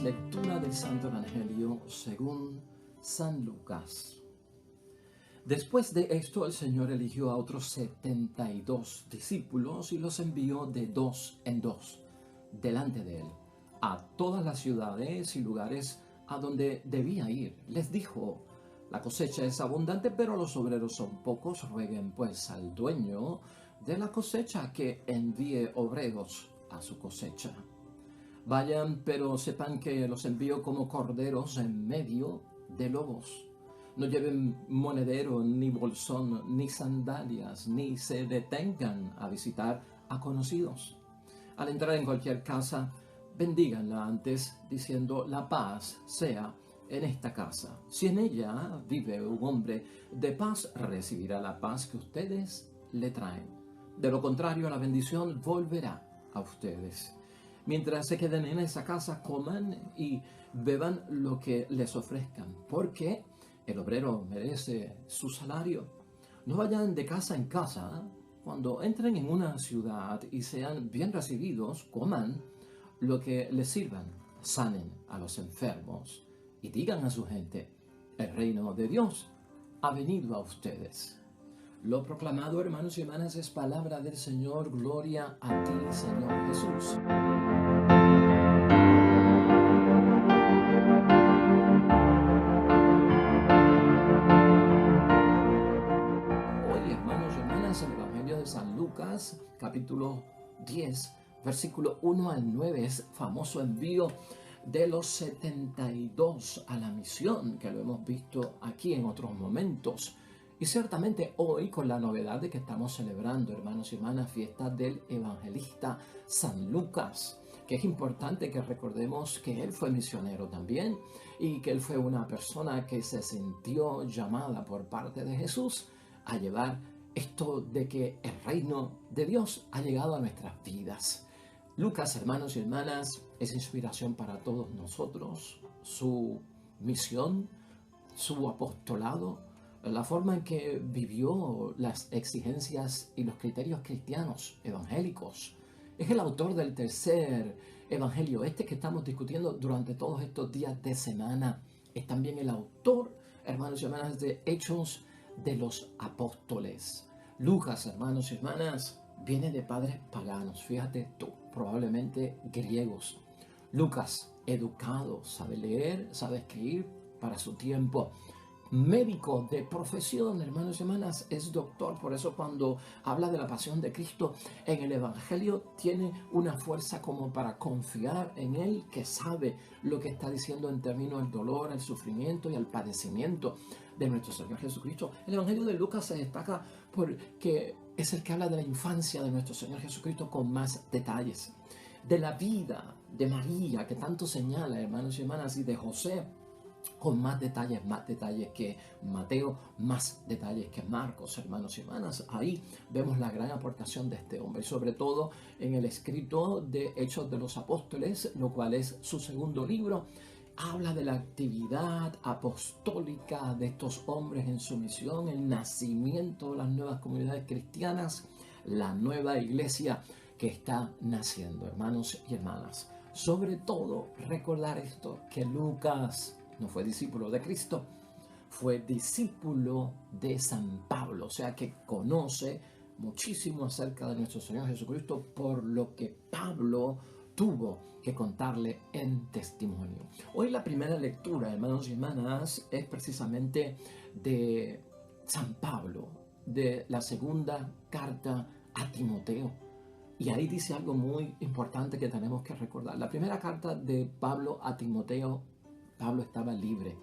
Lectura del Santo Evangelio según San Lucas. Después de esto, el Señor eligió a otros 72 discípulos y los envió de dos en dos delante de él a todas las ciudades y lugares a donde debía ir. Les dijo: la cosecha es abundante, pero los obreros son pocos. Rueguen pues al dueño de la cosecha que envíe obreros a su cosecha. Vayan, pero sepan que los envío como corderos en medio de lobos. No lleven monedero, ni bolsón, ni sandalias, ni se detengan a visitar a conocidos. Al entrar en cualquier casa, bendíganla antes, diciendo: la paz sea en esta casa. Si en ella vive un hombre de paz, recibirá la paz que ustedes le traen. De lo contrario, la bendición volverá a ustedes. Mientras se queden en esa casa, coman y beban lo que les ofrezcan, porque el obrero merece su salario. No vayan de casa en casa. Cuando entren en una ciudad y sean bien recibidos, coman lo que les sirvan, sanen a los enfermos y digan a su gente: el reino de Dios ha venido a ustedes. Lo proclamado, hermanos y hermanas, es palabra del Señor. Gloria a ti, Señor Jesús. Hoy, hermanos y hermanas, el Evangelio de San Lucas, capítulo 10, versículo 1 al 9, es famoso envío de los 72 a la misión, que lo hemos visto aquí en otros momentos. Y ciertamente hoy, con la novedad de que estamos celebrando, hermanos y hermanas, fiesta del evangelista San Lucas, que es importante que recordemos que él fue misionero también y que él fue una persona que se sintió llamada por parte de Jesús a llevar esto de que el reino de Dios ha llegado a nuestras vidas. Lucas, hermanos y hermanas, es inspiración para todos nosotros. Su misión, su apostolado, la forma en que vivió las exigencias y los criterios cristianos evangélicos. Es el autor del tercer evangelio, este que estamos discutiendo durante todos estos días de semana. Es también el autor, hermanos y hermanas, de Hechos de los Apóstoles. Lucas, hermanos y hermanas, viene de padres paganos, fíjate tú, probablemente griegos. Lucas, educado, sabe leer, sabe escribir para su tiempo. Médico de profesión, hermanos y hermanas, es doctor. Por eso cuando habla de la pasión de Cristo en el Evangelio tiene una fuerza como para confiar en Él, que sabe lo que está diciendo en términos del dolor, el sufrimiento y el padecimiento de nuestro Señor Jesucristo. El Evangelio de Lucas se destaca porque es el que habla de la infancia de nuestro Señor Jesucristo con más detalles, de la vida de María, que tanto señala, hermanos y hermanas, y de José, con más detalles que Mateo, más detalles que Marcos, hermanos y hermanas. Ahí vemos la gran aportación de este hombre, sobre todo en el escrito de Hechos de los Apóstoles, lo cual es su segundo libro. Habla de la actividad apostólica de estos hombres en su misión, el nacimiento de las nuevas comunidades cristianas, la nueva iglesia que está naciendo, hermanos y hermanas. Sobre todo, recordar esto, que Lucas no fue discípulo de Cristo, fue discípulo de San Pablo, o sea que conoce muchísimo acerca de nuestro Señor Jesucristo por lo que Pablo tuvo que contarle en testimonio. Hoy la primera lectura, hermanos y hermanas, es precisamente de San Pablo, de la segunda carta a Timoteo. Y ahí dice algo muy importante que tenemos que recordar. La primera carta de Pablo a Timoteo, Pablo estaba libre,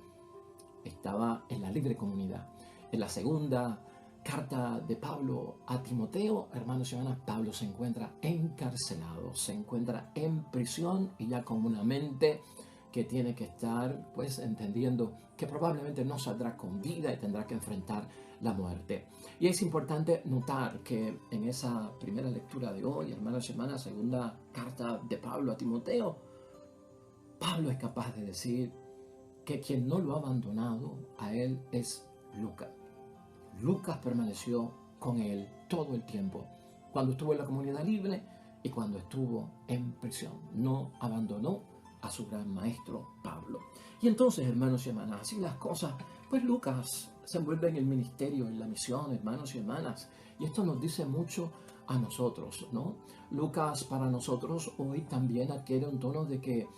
estaba en la libre comunidad. En la segunda carta de Pablo a Timoteo, hermanos y hermanas, Pablo se encuentra encarcelado, se encuentra en prisión y ya con una mente que tiene que estar pues entendiendo que probablemente no saldrá con vida y tendrá que enfrentar la muerte. Y es importante notar que en esa primera lectura de hoy, hermanos y hermanas, segunda carta de Pablo a Timoteo, Pablo es capaz de decir que quien no lo ha abandonado a él es Lucas. Lucas permaneció con él todo el tiempo, cuando estuvo en la comunidad libre y cuando estuvo en prisión. No abandonó a su gran maestro Pablo. Y entonces, hermanos y hermanas, así las cosas, pues Lucas se envuelve en el ministerio, en la misión, hermanos y hermanas. Y esto nos dice mucho a nosotros, ¿no? Lucas para nosotros hoy también adquiere un tono de que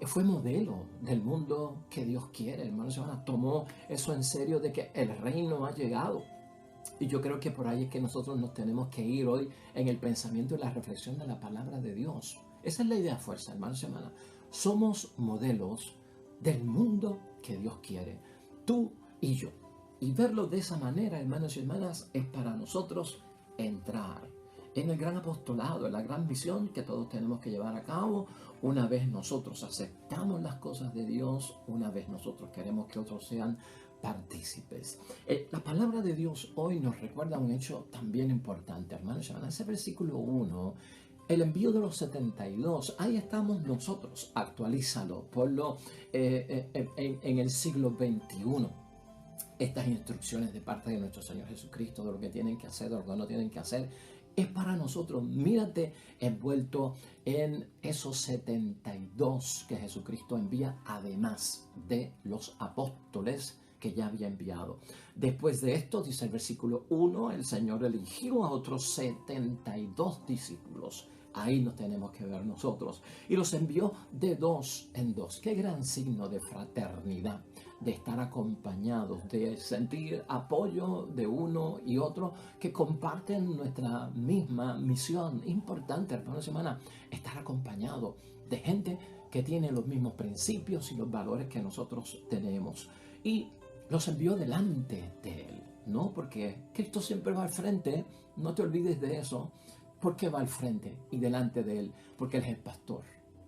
fue modelo del mundo que Dios quiere, hermanos y hermanas. Tomó eso en serio de que el reino ha llegado. Y yo creo que por ahí es que nosotros nos tenemos que ir hoy en el pensamiento y la reflexión de la palabra de Dios. Esa es la idea fuerza, hermanos y hermanas. Somos modelos del mundo que Dios quiere. Tú y yo. Y verlo de esa manera, hermanos y hermanas, es para nosotros entrar en el gran apostolado, en la gran misión que todos tenemos que llevar a cabo. Una vez nosotros aceptamos las cosas de Dios, una vez nosotros queremos que otros sean partícipes. La palabra de Dios hoy nos recuerda un hecho también importante, hermanos y hermanas. Ese versículo 1, el envío de los 72, ahí estamos nosotros, actualízalo, ponlo en el siglo XXI. Estas instrucciones de parte de nuestro Señor Jesucristo, de lo que tienen que hacer, de lo que no tienen que hacer, es para nosotros. Mírate envuelto en esos 72 que Jesucristo envía, además de los apóstoles que ya había enviado. Después de esto, dice el versículo 1, el Señor eligió a otros 72 discípulos. Ahí nos tenemos que ver nosotros. Y los envió de dos en dos. Qué gran signo de fraternidad, de estar acompañados, de sentir apoyo de uno y otro que comparten nuestra misma misión. Importante, hermanos y hermanas, estar acompañado de gente que tiene los mismos principios y los valores que nosotros tenemos. Y los envió delante de Él, ¿no? Porque Cristo siempre va al frente, no te olvides de eso. ¿Por qué va al frente y delante de Él? Porque Él es el pastor,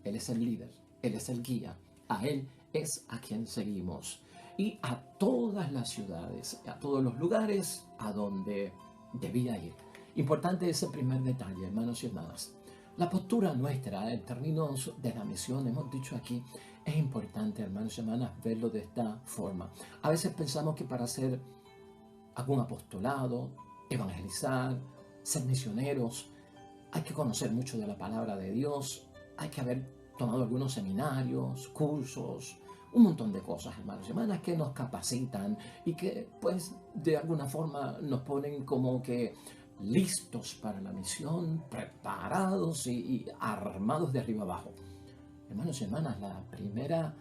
Él es el líder, Él es el guía. A Él es a quien seguimos. Y a todas las ciudades, a todos los lugares a donde debía ir. Importante ese primer detalle, hermanos y hermanas. La postura nuestra en términos de la misión, hemos dicho aquí, es importante, hermanos y hermanas, verlo de esta forma. A veces pensamos que para hacer algún apostolado, evangelizar, ser misioneros, hay que conocer mucho de la palabra de Dios, hay que haber tomado algunos seminarios, cursos, un montón de cosas, hermanos y hermanas, que nos capacitan y que pues de alguna forma nos ponen como que listos para la misión, preparados y armados de arriba abajo. Hermanos y hermanas, la primera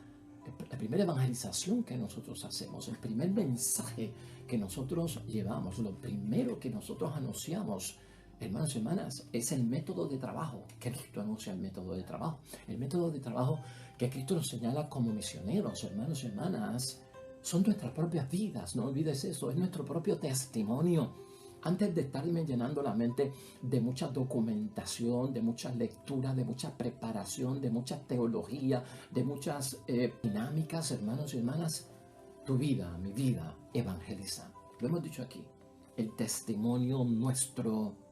evangelización que nosotros hacemos, el primer mensaje que nosotros llevamos, lo primero que nosotros anunciamos, hermanos y hermanas, es el método de trabajo. Cristo anuncia el método de trabajo. El método de trabajo que Cristo nos señala como misioneros, hermanos y hermanas, son nuestras propias vidas. No olvides eso, es nuestro propio testimonio. Antes de estarme llenando la mente de mucha documentación, de mucha lectura, de mucha preparación, de mucha teología, de muchas dinámicas, hermanos y hermanas, tu vida, mi vida, evangeliza. Lo hemos dicho aquí. El testimonio nuestro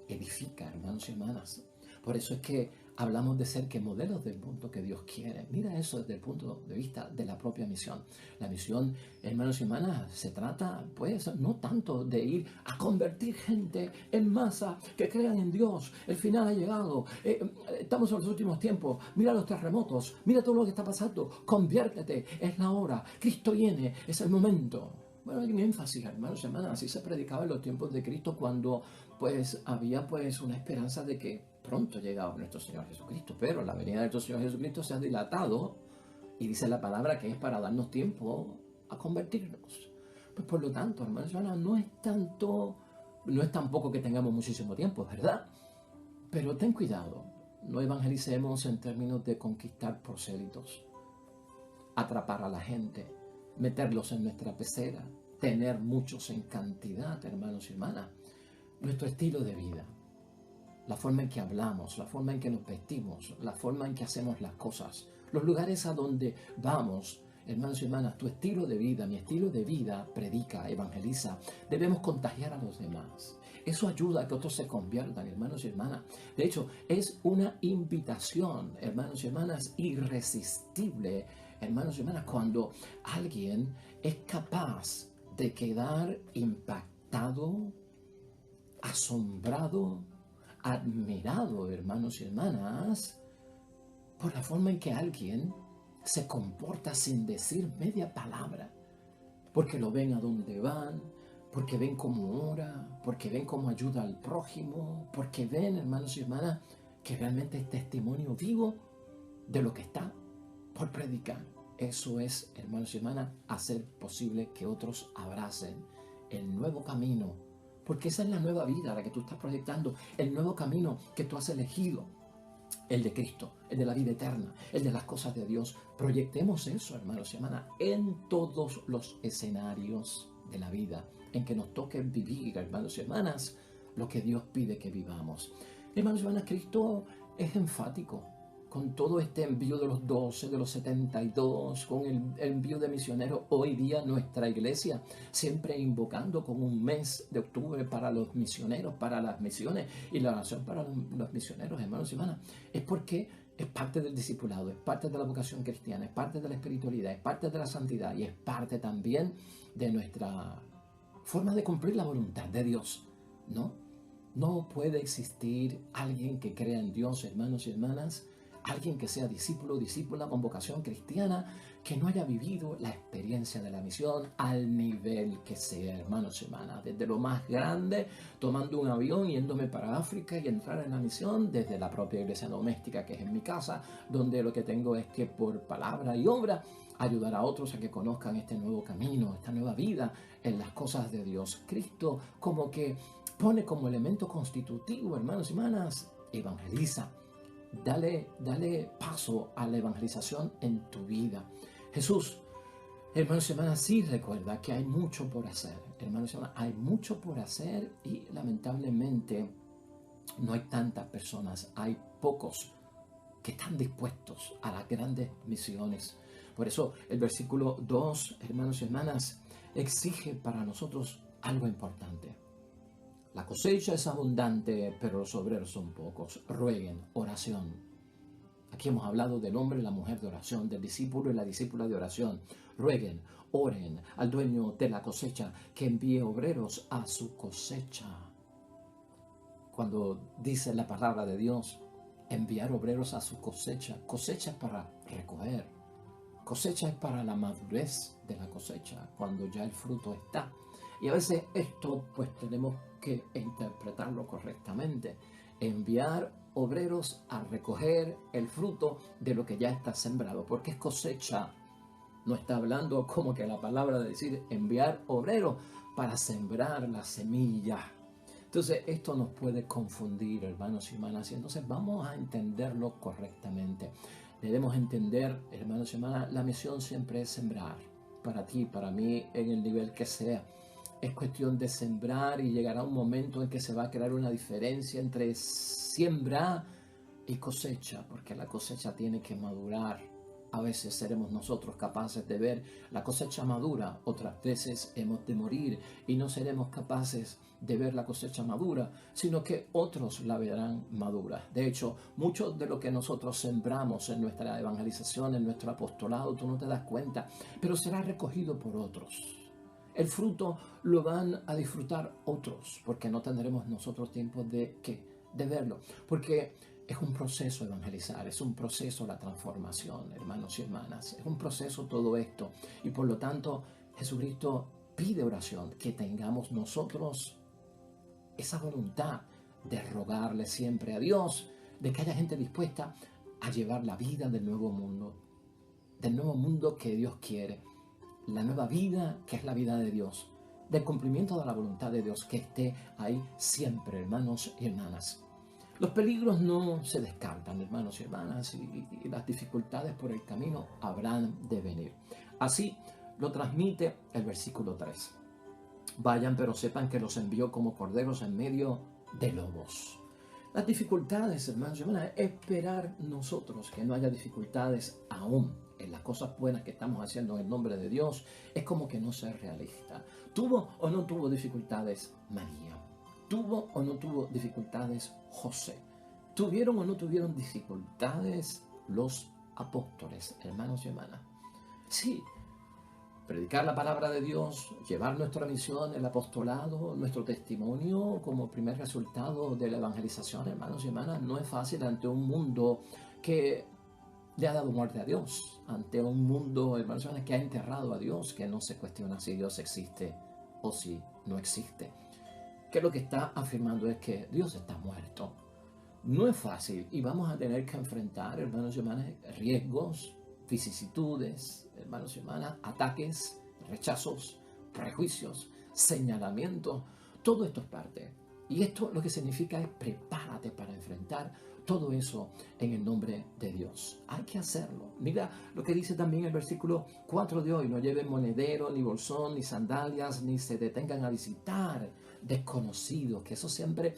edifica, hermanos y hermanas. Por eso es que hablamos de ser que modelos del mundo que Dios quiere. Mira eso desde el punto de vista de la propia misión. La misión, hermanos y hermanas, se trata pues no tanto de ir a convertir gente en masa que crean en Dios. El final ha llegado. Estamos en los últimos tiempos. Mira los terremotos. Mira todo lo que está pasando. Conviértete. Es la hora. Cristo viene. Es el momento. Bueno, hay un énfasis, hermanos y hermanas. Así se predicaba en los tiempos de Cristo cuando pues había pues una esperanza de que pronto llegaba nuestro Señor Jesucristo. Pero la venida de nuestro Señor Jesucristo se ha dilatado y dice la palabra que es para darnos tiempo a convertirnos. Pues por lo tanto, hermanos y hermanas, no es tampoco que tengamos muchísimo tiempo, ¿verdad? Pero ten cuidado, no evangelicemos en términos de conquistar prosélitos, atrapar a la gente, meterlos en nuestra pecera, tener muchos en cantidad, hermanos y hermanas. Nuestro estilo de vida, la forma en que hablamos, la forma en que nos vestimos, la forma en que hacemos las cosas, los lugares a donde vamos, hermanos y hermanas, tu estilo de vida, mi estilo de vida, predica, evangeliza, debemos contagiar a los demás. Eso ayuda a que otros se conviertan, hermanos y hermanas. De hecho, es una invitación, hermanos y hermanas, irresistible, hermanos y hermanas, cuando alguien es capaz de quedar impactado, asombrado, admirado, hermanos y hermanas, por la forma en que alguien se comporta sin decir media palabra, porque lo ven a dónde van, porque ven cómo ora, porque ven cómo ayuda al prójimo, porque ven, hermanos y hermanas, que realmente es testimonio vivo de lo que está por predicar. Eso es, hermanos y hermanas, hacer posible que otros abracen el nuevo camino, porque esa es la nueva vida, la que tú estás proyectando, el nuevo camino que tú has elegido, el de Cristo, el de la vida eterna, el de las cosas de Dios. Proyectemos eso, hermanos y hermanas, en todos los escenarios de la vida en que nos toque vivir, hermanos y hermanas, lo que Dios pide que vivamos. Hermanos y hermanas, Cristo es enfático con todo este envío de los 12, de los 72, con el envío de misioneros. Hoy día nuestra iglesia siempre invocando con un mes de octubre para los misioneros, para las misiones y la oración para los misioneros, hermanos y hermanas, es porque es parte del discipulado, es parte de la vocación cristiana, es parte de la espiritualidad, es parte de la santidad y es parte también de nuestra forma de cumplir la voluntad de Dios, ¿no? No puede existir alguien que crea en Dios, hermanos y hermanas, alguien que sea discípulo o discípula con vocación cristiana, que no haya vivido la experiencia de la misión al nivel que sea, hermanos y hermanas. Desde lo más grande, tomando un avión, yéndome para África y entrar en la misión, desde la propia iglesia doméstica, que es en mi casa, donde lo que tengo es que por palabra y obra ayudar a otros a que conozcan este nuevo camino, esta nueva vida en las cosas de Dios. Cristo como que pone como elemento constitutivo, hermanos y hermanas, evangeliza. Dale paso a la evangelización en tu vida. Jesús, hermanos y hermanas, sí recuerda que hay mucho por hacer. Hermanos y hermanas, hay mucho por hacer y lamentablemente no hay tantas personas, hay pocos que están dispuestos a las grandes misiones. Por eso el versículo 2, hermanos y hermanas, exige para nosotros algo importante. La cosecha es abundante, pero los obreros son pocos. Rueguen, oración. Aquí hemos hablado del hombre y la mujer de oración, del discípulo y la discípula de oración. Rueguen, oren al dueño de la cosecha que envíe obreros a su cosecha. Cuando dice la palabra de Dios, enviar obreros a su cosecha, cosecha es para recoger, cosecha es para la madurez de la cosecha, cuando ya el fruto está. Y a veces esto pues tenemos que interpretarlo correctamente. Enviar obreros a recoger el fruto de lo que ya está sembrado. Porque es cosecha. No está hablando como que la palabra de decir enviar obreros para sembrar la semilla. Entonces esto nos puede confundir, hermanos y hermanas. Y entonces vamos a entenderlo correctamente. Debemos entender, hermanos y hermanas, la misión siempre es sembrar. Para ti, para mí, en el nivel que sea. Es cuestión de sembrar y llegará un momento en que se va a crear una diferencia entre siembra y cosecha, porque la cosecha tiene que madurar. A veces seremos nosotros capaces de ver la cosecha madura, otras veces hemos de morir y no seremos capaces de ver la cosecha madura, sino que otros la verán madura. De hecho, mucho de lo que nosotros sembramos en nuestra evangelización, en nuestro apostolado, tú no te das cuenta, pero será recogido por otros. El fruto lo van a disfrutar otros, porque no tendremos nosotros tiempo de verlo, porque es un proceso evangelizar, es un proceso la transformación, hermanos y hermanas, es un proceso todo esto, y por lo tanto Jesucristo pide oración, que tengamos nosotros esa voluntad de rogarle siempre a Dios, de que haya gente dispuesta a llevar la vida del nuevo mundo que Dios quiere. La nueva vida, que es la vida de Dios, del cumplimiento de la voluntad de Dios, que esté ahí siempre, hermanos y hermanas. Los peligros no se descartan, hermanos y hermanas, y las dificultades por el camino habrán de venir. Así lo transmite el versículo 3. Vayan, pero sepan que los envió como corderos en medio de lobos. Las dificultades, hermanos y hermanas, esperar nosotros que no haya dificultades aún en las cosas buenas que estamos haciendo en el nombre de Dios, es como que no ser realista. ¿Tuvo o no tuvo dificultades María? ¿Tuvo o no tuvo dificultades José? ¿Tuvieron o no tuvieron dificultades los apóstoles, hermanos y hermanas? Sí. Predicar la palabra de Dios, llevar nuestra misión, el apostolado, nuestro testimonio como primer resultado de la evangelización, hermanos y hermanas, no es fácil ante un mundo que le ha dado muerte a Dios ante un mundo, hermanos y hermanas, que ha enterrado a Dios, que no se cuestiona si Dios existe o si no existe. Que lo que está afirmando es que Dios está muerto. No es fácil y vamos a tener que enfrentar, hermanos y hermanas, riesgos, vicisitudes, hermanos y hermanas, ataques, rechazos, prejuicios, señalamientos. Todo esto es parte. Y esto lo que significa es prepárate para enfrentar todo eso en el nombre de Dios. Hay que hacerlo. Mira lo que dice también el versículo 4 de hoy. No lleven monedero, ni bolsón, ni sandalias, ni se detengan a visitar desconocidos, que eso siempre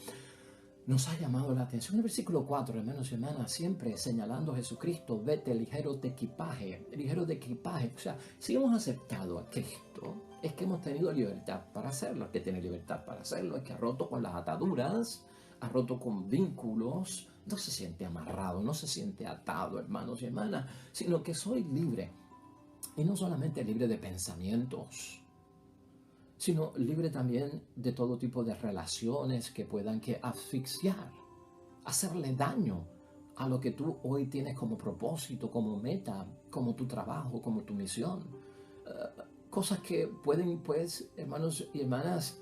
nos ha llamado la atención. El versículo 4, hermanos y hermanas, siempre señalando a Jesucristo, vete ligero de equipaje, ligero de equipaje. O sea, si hemos aceptado a Cristo, es que hemos tenido libertad para hacerlo. El que tiene libertad para hacerlo es que ha roto con las ataduras, ha roto con vínculos, no se siente amarrado, no se siente atado, hermanos y hermanas, sino que soy libre. Y no solamente libre de pensamientos, sino libre también de todo tipo de relaciones que puedan que asfixiar, hacerle daño a lo que tú hoy tienes como propósito, como meta, como tu trabajo, como tu misión. Cosas que pueden, pues, hermanos y hermanas,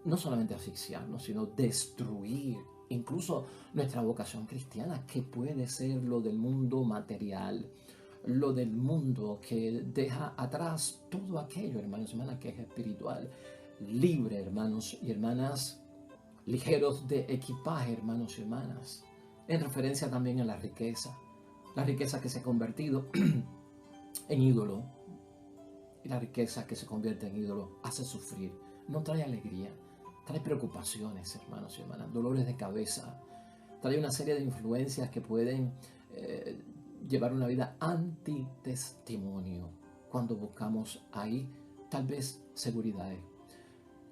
no solamente asfixiarnos, sino destruir incluso nuestra vocación cristiana, que puede ser lo del mundo material, lo del mundo que deja atrás todo aquello, hermanos y hermanas, que es espiritual. Libre, hermanos y hermanas, ligeros de equipaje, hermanos y hermanas, en referencia también a la riqueza que se ha convertido en ídolo, y la riqueza que se convierte en ídolo hace sufrir, no trae alegría, trae preocupaciones, hermanos y hermanas, dolores de cabeza, trae una serie de influencias que pueden llevar una vida antitestimonio cuando buscamos ahí tal vez seguridades.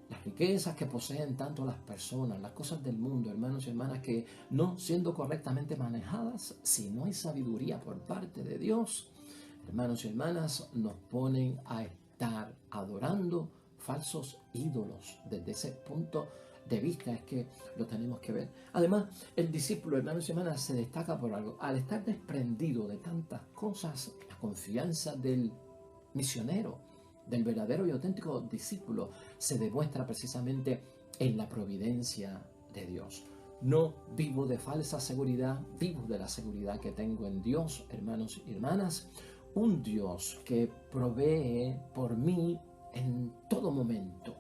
Las riquezas que poseen tanto las personas, las cosas del mundo, hermanos y hermanas, que no siendo correctamente manejadas, si no hay sabiduría por parte de Dios, hermanos y hermanas, nos ponen a estar adorando falsos ídolos. Desde ese punto de vista es que lo tenemos que ver. Además, el discípulo, hermanos y hermanas, se destaca por algo. Al estar desprendido de tantas cosas, la confianza del misionero, del verdadero y auténtico discípulo, se demuestra precisamente en la providencia de Dios. No vivo de falsa seguridad, vivo de la seguridad que tengo en Dios, hermanos y hermanas. Un Dios que provee por mí en todo momento,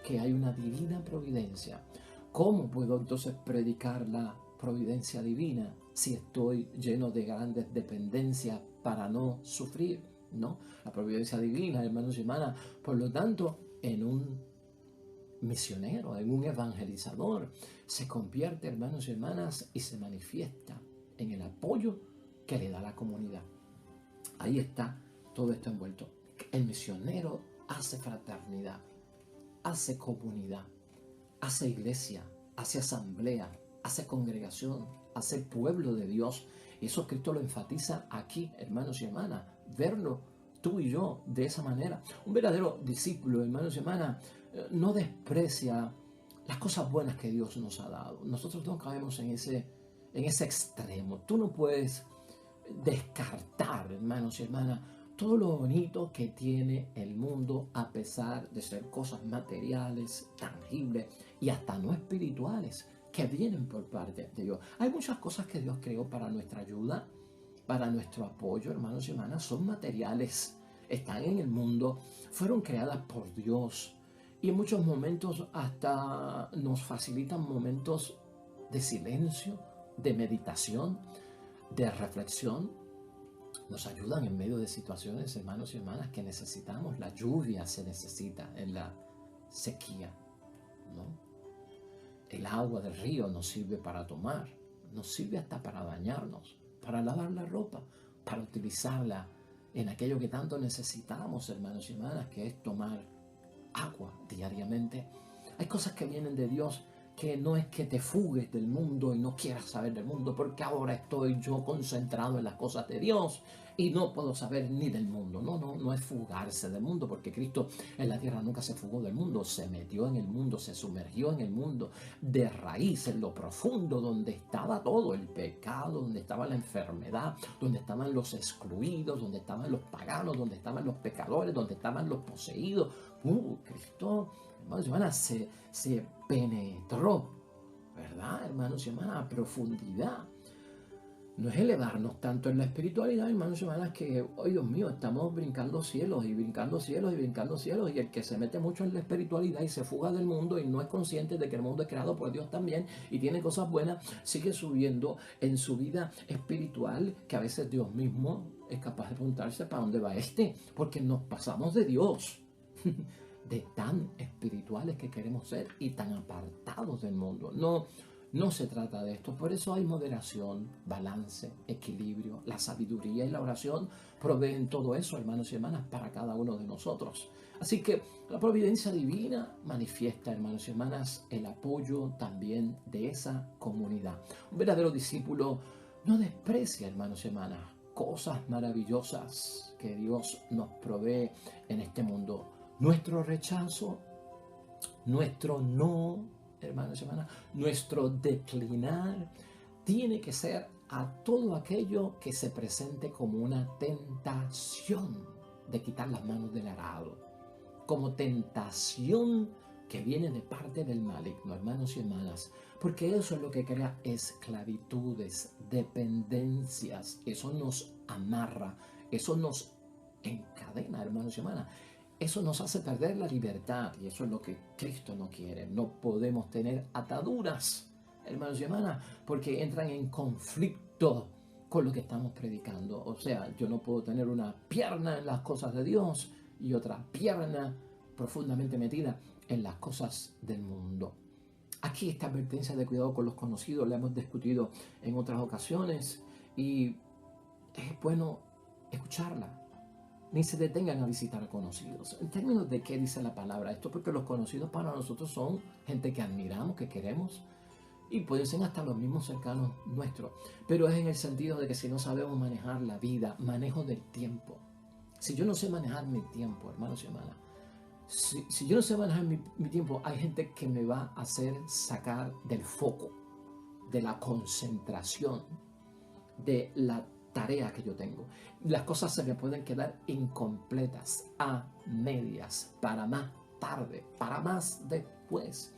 que hay una divina providencia. ¿Cómo puedo entonces predicar la providencia divina si estoy lleno de grandes dependencias para no sufrir? ¿No? La providencia divina, hermanos y hermanas, por lo tanto, en un misionero, en un evangelizador, se convierte, hermanos y hermanas, y se manifiesta en el apoyo que le da la comunidad. Ahí está todo esto envuelto. El misionero hace fraternidad, hace comunidad, hace iglesia, hace asamblea, hace congregación, hace pueblo de Dios. Y eso Cristo lo enfatiza aquí, hermanos y hermanas. Verlo tú y yo de esa manera. Un verdadero discípulo, hermanos y hermanas, no desprecia las cosas buenas que Dios nos ha dado. Nosotros no caemos en ese extremo. Tú no puedes descartar, hermanos y hermanas, todo lo bonito que tiene el mundo, a pesar de ser cosas materiales, tangibles y hasta no espirituales, que vienen por parte de Dios. Hay muchas cosas que Dios creó para nuestra ayuda, para nuestro apoyo, hermanos y hermanas, son materiales, están en el mundo, fueron creadas por Dios y en muchos momentos hasta nos facilitan momentos de silencio, de meditación, de reflexión. Nos ayudan en medio de situaciones, hermanos y hermanas, que necesitamos. La lluvia se necesita en la sequía, ¿no? El agua del río nos sirve para tomar, nos sirve hasta para bañarnos, para lavar la ropa, para utilizarla en aquello que tanto necesitamos, hermanos y hermanas, que es tomar agua diariamente. Hay cosas que vienen de Dios que no es que te fugues del mundo y no quieras saber del mundo, porque ahora estoy yo concentrado en las cosas de Dios y no puedo saber ni del mundo. No es fugarse del mundo, porque Cristo en la tierra nunca se fugó del mundo, se metió en el mundo, se sumergió en el mundo de raíz, en lo profundo, donde estaba todo el pecado, donde estaba la enfermedad, donde estaban los excluidos, donde estaban los paganos, donde estaban los pecadores, donde estaban los poseídos. Cristo, hermanos y hermanas, se penetró, ¿verdad, hermanos y hermanas? A profundidad. No es elevarnos tanto en la espiritualidad, hermanos y hermanas, que, oh Dios mío, estamos brincando cielos y brincando cielos y brincando cielos, y el que se mete mucho en la espiritualidad y se fuga del mundo y no es consciente de que el mundo es creado por Dios también y tiene cosas buenas, sigue subiendo en su vida espiritual, que a veces Dios mismo es capaz de preguntarse para dónde va porque nos pasamos de Dios. De tan espirituales que queremos ser y tan apartados del mundo. No se trata de esto. Por eso hay moderación, balance, equilibrio. La sabiduría y la oración proveen todo eso, hermanos y hermanas, para cada uno de nosotros. Así que la providencia divina manifiesta, hermanos y hermanas, el apoyo también de esa comunidad. Un verdadero discípulo no desprecia, hermanos y hermanas, cosas maravillosas que Dios nos provee en este mundo. Nuestro rechazo, nuestro no, hermanos y hermanas, nuestro declinar, tiene que ser a todo aquello que se presente como una tentación de quitar las manos del arado, como tentación que viene de parte del maligno, hermanos y hermanas, porque eso es lo que crea esclavitudes, dependencias, eso nos amarra, eso nos encadena, hermanos y hermanas. Eso nos hace perder la libertad y eso es lo que Cristo no quiere. No podemos tener ataduras, hermanos y hermanas, porque entran en conflicto con lo que estamos predicando. O sea, yo no puedo tener una pierna en las cosas de Dios y otra pierna profundamente metida en las cosas del mundo. Aquí esta advertencia de cuidado con los conocidos la hemos discutido en otras ocasiones y es bueno escucharla. Ni se detengan a visitar a conocidos. ¿En términos de qué dice la palabra esto? Porque los conocidos para nosotros son gente que admiramos, que queremos, y pueden ser hasta los mismos cercanos nuestros. Pero es en el sentido de que si no sabemos manejar la vida, manejo del tiempo. Si yo no sé manejar mi tiempo, hermanos y hermanas, si yo no sé manejar mi tiempo, hay gente que me va a hacer sacar del foco, de la concentración, de la tarea que yo tengo. Las cosas se me pueden quedar incompletas, a medias, para más tarde, para más después.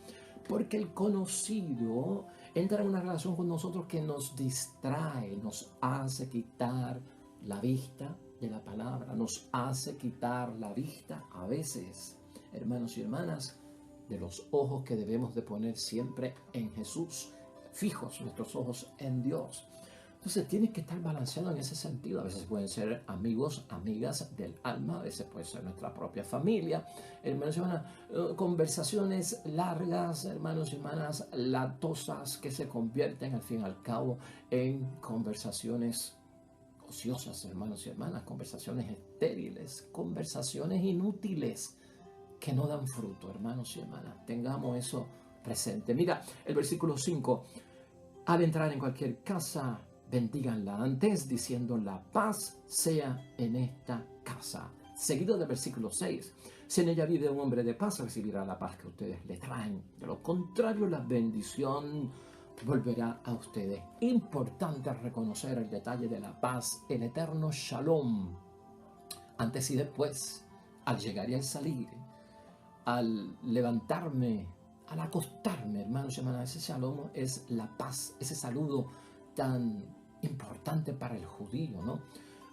Porque el conocido entra en una relación con nosotros que nos distrae, nos hace quitar la vista de la palabra, nos hace quitar la vista a veces, hermanos y hermanas, de los ojos que debemos de poner siempre en Jesús, fijos nuestros ojos en Dios. Entonces tienes que estar balanceado en ese sentido. A veces pueden ser amigos, amigas del alma, a veces puede ser nuestra propia familia. Hermanos y hermanas, conversaciones largas, hermanos y hermanas, latosas que se convierten al fin y al cabo en conversaciones ociosas, hermanos y hermanas, conversaciones estériles, conversaciones inútiles que no dan fruto, hermanos y hermanas. Tengamos eso presente. Mira, el versículo 5, al entrar en cualquier casa, bendíganla antes, diciendo la paz sea en esta casa. Seguido del versículo 6, si en ella vive un hombre de paz, recibirá la paz que ustedes le traen. De lo contrario, la bendición volverá a ustedes. Importante reconocer el detalle de la paz, el eterno shalom, antes y después, al llegar y al salir, al levantarme, al acostarme, hermanos y hermanas. Ese shalom es la paz, ese saludo tan importante para el judío, ¿no?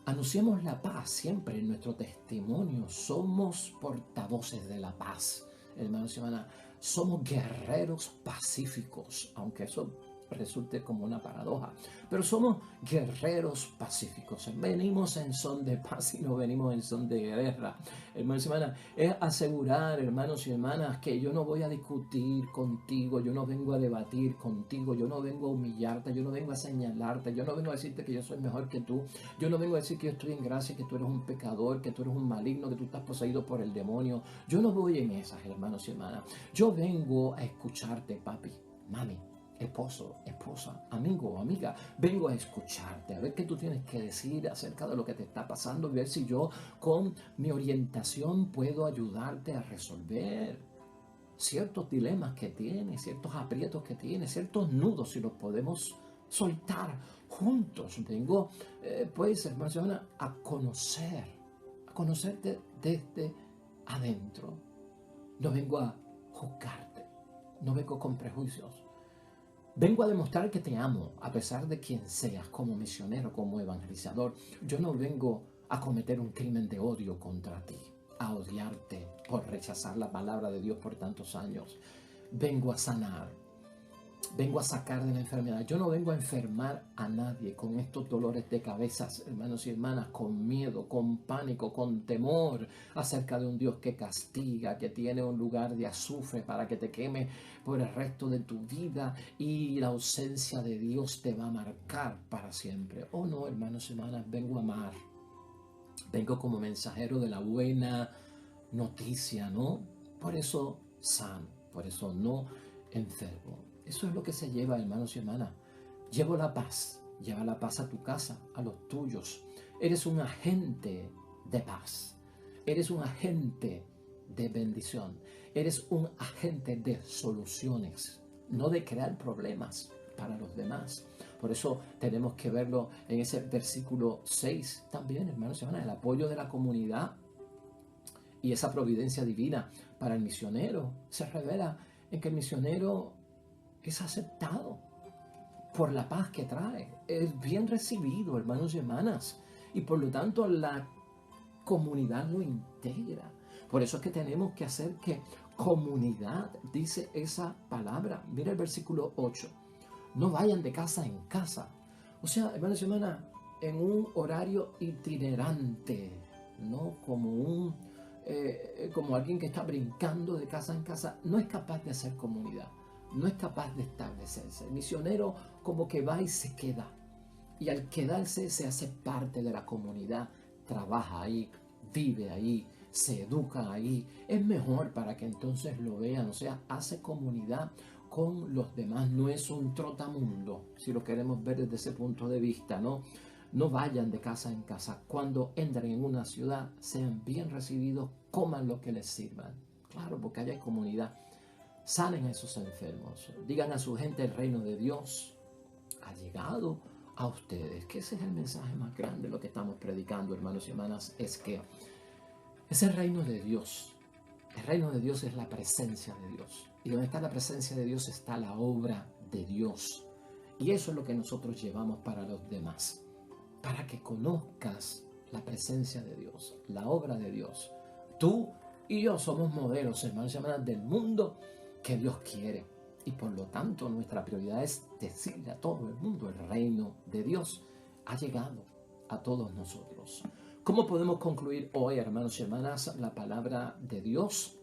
Anunciamos la paz siempre en nuestro testimonio. Somos portavoces de la paz, hermanos y hermanas. Somos guerreros pacíficos, aunque eso resulte como una paradoja, pero somos guerreros pacíficos. Venimos en son de paz y no venimos en son de guerra, hermanos y hermanas. Es asegurar, hermanos y hermanas, que yo no voy a discutir contigo, yo no vengo a debatir contigo, yo no vengo a humillarte, yo no vengo a señalarte, yo no vengo a decirte que yo soy mejor que tú, yo no vengo a decir que yo estoy en gracia, que tú eres un pecador, que tú eres un maligno, que tú estás poseído por el demonio. Yo no voy en esas, hermanos y hermanas. Yo vengo a escucharte, papi. mami, esposo, esposa, amigo o amiga, vengo a escucharte, a ver qué tú tienes que decir acerca de lo que te está pasando y ver si yo con mi orientación puedo ayudarte a resolver ciertos dilemas que tienes, ciertos aprietos que tienes, ciertos nudos, si los podemos soltar juntos. Vengo, pues, hermano, a conocerte desde adentro. No vengo a juzgarte, no vengo con prejuicios. Vengo a demostrar que te amo, a pesar de quien seas, como misionero, como evangelizador. Yo no vengo a cometer un crimen de odio contra ti, a odiarte por rechazar la palabra de Dios por tantos años. Vengo a sanar, vengo a sacar de la enfermedad. Yo no vengo a enfermar a nadie con estos dolores de cabeza, hermanos y hermanas, con miedo, con pánico, con temor acerca de un Dios que castiga, que tiene un lugar de azufre para que te queme por el resto de tu vida y la ausencia de Dios te va a marcar para siempre. Oh no, hermanos y hermanas, vengo a amar. Vengo como mensajero de la buena noticia, ¿no? Por eso sano, por eso no enfermo. Eso es lo que se lleva, hermanos y hermanas. Lleva la paz a tu casa, a los tuyos. Eres un agente de paz. Eres un agente de bendición. Eres un agente de soluciones, no de crear problemas para los demás. Por eso tenemos que verlo en ese versículo 6 también, hermanos y hermanas, el apoyo de la comunidad y esa providencia divina para el misionero se revela en que el misionero es aceptado por la paz que trae, es bien recibido, hermanos y hermanas, y por lo tanto la comunidad lo integra. Por eso es que tenemos que hacer que comunidad, dice esa palabra. Mira el versículo 8. No vayan de casa en casa. O sea, hermanos y hermanas, en un horario itinerante, no como alguien que está brincando de casa en casa, no es capaz de hacer comunidad, no es capaz de establecerse. El misionero como que va y se queda. Y al quedarse se hace parte de la comunidad, trabaja ahí, vive ahí, se educa ahí. Es mejor para que entonces lo vean, o sea, hace comunidad con los demás, no es un trotamundo, si lo queremos ver desde ese punto de vista, ¿no? No vayan de casa en casa. Cuando entren en una ciudad, sean bien recibidos, coman lo que les sirvan. Claro, porque allá hay comunidad. Sanen a esos enfermos. Digan a su gente: el reino de Dios ha llegado a ustedes. Que ese es el mensaje más grande, lo que estamos predicando, hermanos y hermanas, es que es el reino de Dios. El reino de Dios es la presencia de Dios. Y donde está la presencia de Dios está la obra de Dios. Y eso es lo que nosotros llevamos para los demás. Para que conozcas la presencia de Dios, la obra de Dios. Tú y yo somos modelos, hermanos y hermanas, del mundo que Dios quiere. Y por lo tanto nuestra prioridad es decirle a todo el mundo: el reino de Dios ha llegado a todos nosotros. ¿Cómo podemos concluir hoy, hermanos y hermanas, la palabra de Dios?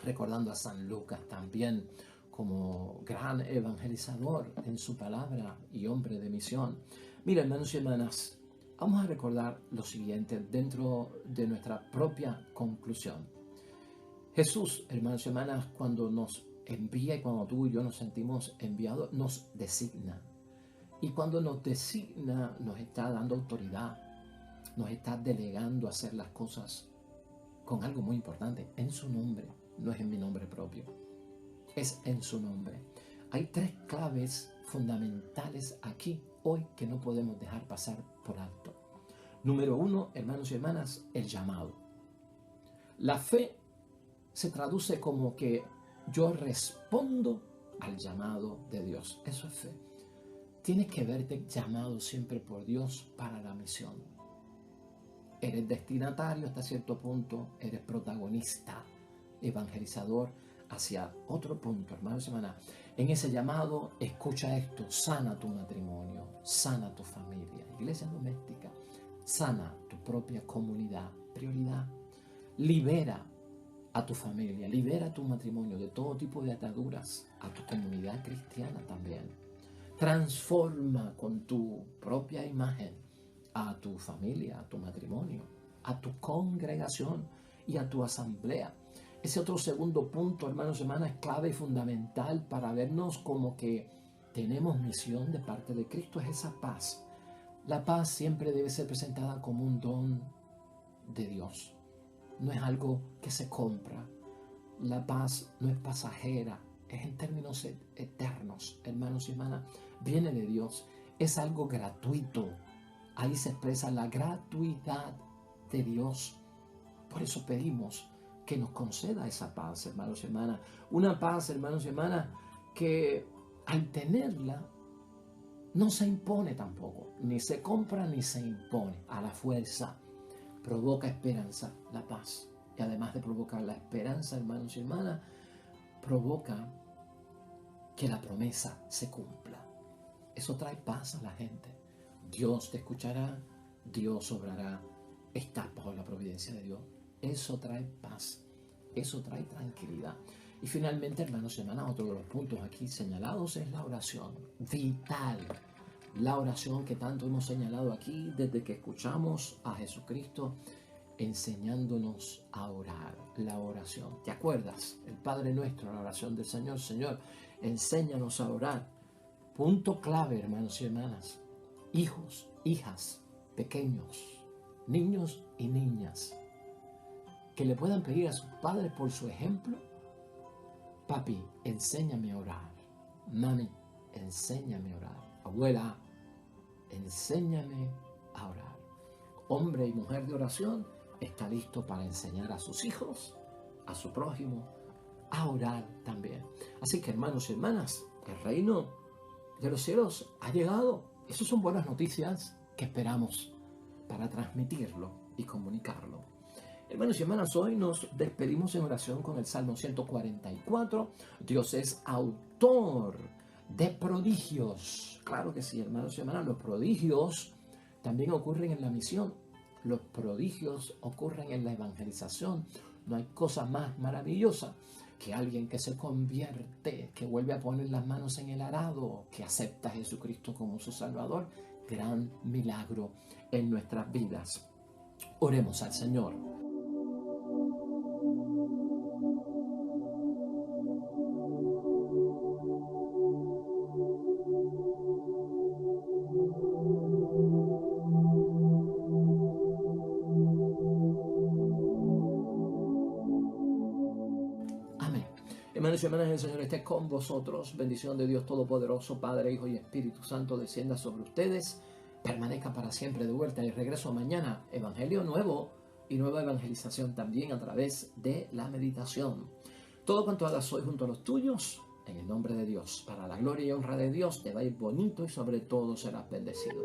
Recordando a San Lucas también como gran evangelizador en su palabra y hombre de misión. Mira, hermanos y hermanas, vamos a recordar lo siguiente dentro de nuestra propia conclusión. Jesús, hermanos y hermanas, cuando nos envía y cuando tú y yo nos sentimos enviados, nos designa. Y cuando nos designa, nos está dando autoridad, nos está delegando a hacer las cosas con algo muy importante: en su nombre. No es en mi nombre propio, es en su nombre. Hay tres claves fundamentales aquí hoy que no podemos dejar pasar por alto. Número 1, hermanos y hermanas, el llamado. La fe se traduce como que yo respondo al llamado de Dios. Eso es fe. Tienes que verte llamado siempre por Dios para la misión. Eres destinatario hasta cierto punto, eres protagonista, evangelizador hacia otro punto, hermanos y hermanas. En ese llamado, escucha esto: sana tu matrimonio, sana tu familia, iglesia doméstica, sana tu propia comunidad, prioridad. Libera a tu familia, libera tu matrimonio de todo tipo de ataduras, a tu comunidad cristiana también. Transforma con tu propia imagen a tu familia, a tu matrimonio, a tu congregación y a tu asamblea. Ese otro segundo punto, hermanos y hermanas, es clave y fundamental para vernos como que tenemos misión de parte de Cristo, es esa paz. La paz siempre debe ser presentada como un don de Dios. No es algo que se compra. La paz no es pasajera, es en términos eternos, hermanos y hermanas. Viene de Dios, es algo gratuito. Ahí se expresa la gratuidad de Dios. Por eso pedimos que nos conceda esa paz, hermanos y hermanas. Una paz, hermanos y hermanas, que al tenerla no se impone tampoco, ni se compra ni se impone a la fuerza. Provoca esperanza, la paz. Y además de provocar la esperanza, hermanos y hermanas, provoca que la promesa se cumpla. Eso trae paz a la gente. Dios te escuchará, Dios obrará. Estás bajo la providencia de Dios. Eso trae paz, eso trae tranquilidad. Y finalmente, hermanos y hermanas, otro de los puntos aquí señalados es la oración. Vital. La oración que tanto hemos señalado aquí desde que escuchamos a Jesucristo enseñándonos a orar. La oración. ¿Te acuerdas? El Padre Nuestro, la oración del Señor. Señor, enséñanos a orar. Punto clave, hermanos y hermanas. Hijos, hijas, pequeños, niños y niñas, que le puedan pedir a sus padres por su ejemplo. Papi, enséñame a orar. Mami, enséñame a orar. Abuela, enséñame a orar. Hombre y mujer de oración está listo para enseñar a sus hijos, a su prójimo, a orar también. Así que, hermanos y hermanas, el reino de los cielos ha llegado. Esas son buenas noticias que esperamos para transmitirlo y comunicarlo. Hermanos y hermanas, hoy nos despedimos en oración con el Salmo 144. Dios es autor de prodigios. Claro que sí, hermanos y hermanas, los prodigios también ocurren en la misión. Los prodigios ocurren en la evangelización. No hay cosa más maravillosa que alguien que se convierte, que vuelve a poner las manos en el arado, que acepta a Jesucristo como su Salvador. Gran milagro en nuestras vidas. Oremos al Señor. Amén. Hermanos y hermanas, el Señor esté con vosotros. Bendición de Dios Todopoderoso, Padre, Hijo y Espíritu Santo, descienda sobre ustedes. Permanezca para siempre. De vuelta y regreso mañana. Evangelio nuevo y nueva evangelización también a través de la meditación. Todo cuanto hagas hoy junto a los tuyos, en el nombre de Dios, para la gloria y honra de Dios, te va a ir bonito y sobre todo serás bendecido.